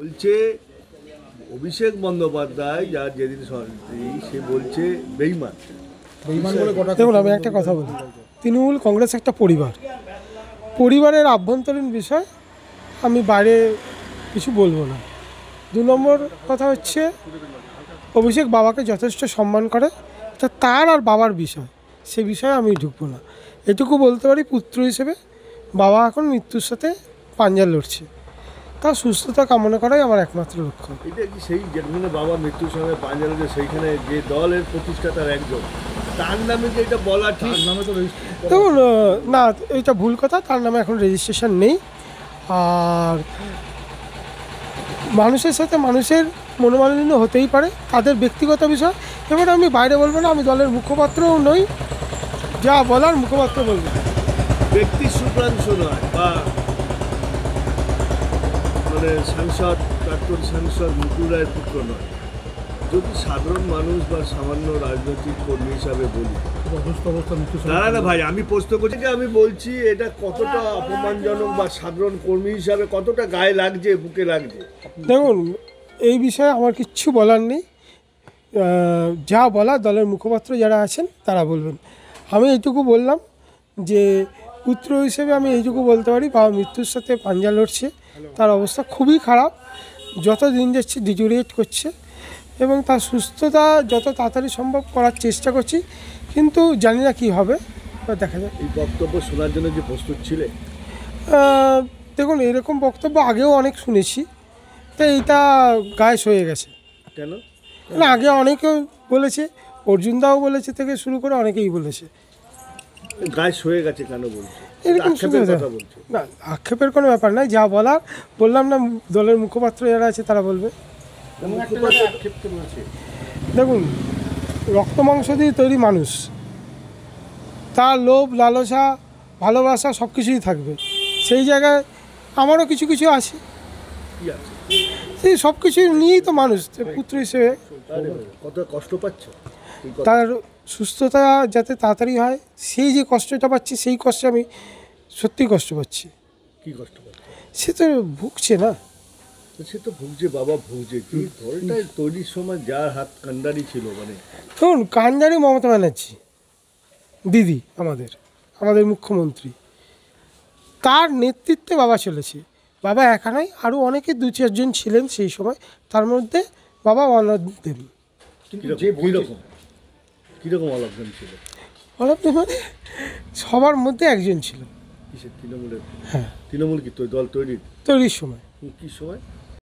বলছে অভিষেক বন্দ্যোপাধ্যায় যার যেদিন সে বলছে বেইমান বলে কথা। দেখুন, আমি একটা কথা বলি, তৃণমূল কংগ্রেস একটা পরিবারের আভ্যন্তরীণ বিষয়, আমি বাইরে কিছু বলবো না। 2 নম্বর কথা হচ্ছে, অভিষেক বাবাকে যথেষ্ট সম্মান করে, তা তার আর বাবার বিষয়, সে বিষয়ে আমি ঢুকবো না। এটুকু বলতে পারি, পুত্র হিসেবে বাবা এখন মৃত্যুর সাথে পাঞ্জা লড়ছে, তার সুস্থতা কামনা করাই আমার একমাত্র লক্ষ্য। এটা কি সেই যেখানে বাবা মৃত্যুর সঙ্গে পাঞ্জা লড়ছে, সেইখানে যে দলের প্রতিষ্ঠাতার একজন, তার নামে যে এটা বলা ঠিক? নামে তো দেখুন, না, এটা ভুল কথা, তার নামে এখন রেজিস্ট্রেশন নেই। আর মানুষের সাথে মানুষের মনোমালিন্য হতেই পারে, তাদের ব্যক্তিগত বিষয়। এবার আমি বাইরে বলবো না, আমি দলের মুখপাত্রও নই, যা বলার মুখপাত্র বলবো। ব্যক্তি সুপ্রাংশ নয়, বা মানে সাংসদ, প্রাক্তন সাংসদ মুকুল রায়ের পুত্র নয়। যদি সাধারণ মানুষ বা সামান্য রাজনৈতিক কর্মী হিসাবে বলি, না ভাই, আমি প্রশ্ন করছি যে আমি বলছি এটা কতটা অপমানজনক, বা সাধারণ কর্মী হিসাবে কতটা গায়ে লাগছে, বুকে লাগছে। দেখুন, এই বিষয়ে আমার কিচ্ছু বলার নেই, যা বলার দলের মুখপাত্র যারা আছেন তারা বলবেন। আমি এইটুকু বললাম যে পুত্র হিসেবে আমি এইটুকু বলতে পারি, বাবা মৃত্যুর সাথে পাঞ্জা লড়ছে, তার অবস্থা খুবই খারাপ, যত দিন যাচ্ছে ডিটোরিয়েট করছে, এবং তার সুস্থতা যত তাড়াতাড়ি সম্ভব করার চেষ্টা করছি, কিন্তু জানি না কী হবে, দেখা যায়। এই বক্তব্য শোনার জন্য যে প্রস্তুত ছিলে? দেখুন, এরকম বক্তব্য আগেও অনেক শুনেছি, তো এইটা গায়ে হয়ে গেছে। কেন? না, আগে অনেকেও বলেছে, অর্জুনদাও বলেছে, থেকে শুরু করে অনেকেই বলেছে। গায়ে হয়ে গেছে কেন বলছে? এরকম না, আক্ষেপের কোনো ব্যাপার নয়, যা বলার বললাম না, দলের মুখপাত্র যারা আছে তারা বলবে। দেখুন, রক্ত মাংস দিয়ে তৈরি মানুষ, তার লোভ, লালসা, ভালোবাসা সব কিছুই থাকবে। সেই জায়গায় আমারও কিছু কিছু আছে, সেই সব কিছু নিয়েই তো মানুষ, পুত্র হিসেবে। কত কষ্ট পাচ্ছ? তার সুস্থতা যাতে তাড়াতাড়ি হয়, সেই যে কষ্টটা পাচ্ছি, সেই কষ্টে আমি সত্যি কষ্ট পাচ্ছি। কি কষ্ট পাচ্ছ? সে তো ভুগছে না। সে তো ভুগছে, বাবা ভুগছে। কি দলটাই তৈরির সময় যার হাত কান্ডারি ছিল, মানে দেখুন, কান্ডারি মমতা ব্যানার্জি দিদি, আমাদের মুখ্যমন্ত্রী, তার নেতৃত্বে বাবা চলেছে। বাবা একা নয়, আরও অনেকে 2-4 জন ছিলেন সেই সময়, তার মধ্যে বাবা অন্যতম। কীরকম অলক্ষণ ছিল? অলক্ষণ মানে সবার মধ্যে একজন ছিল। কিসের? তৃণমূলের? হ্যাঁ। তৃণমূল কি দল তৈরির সময়? কি সময়?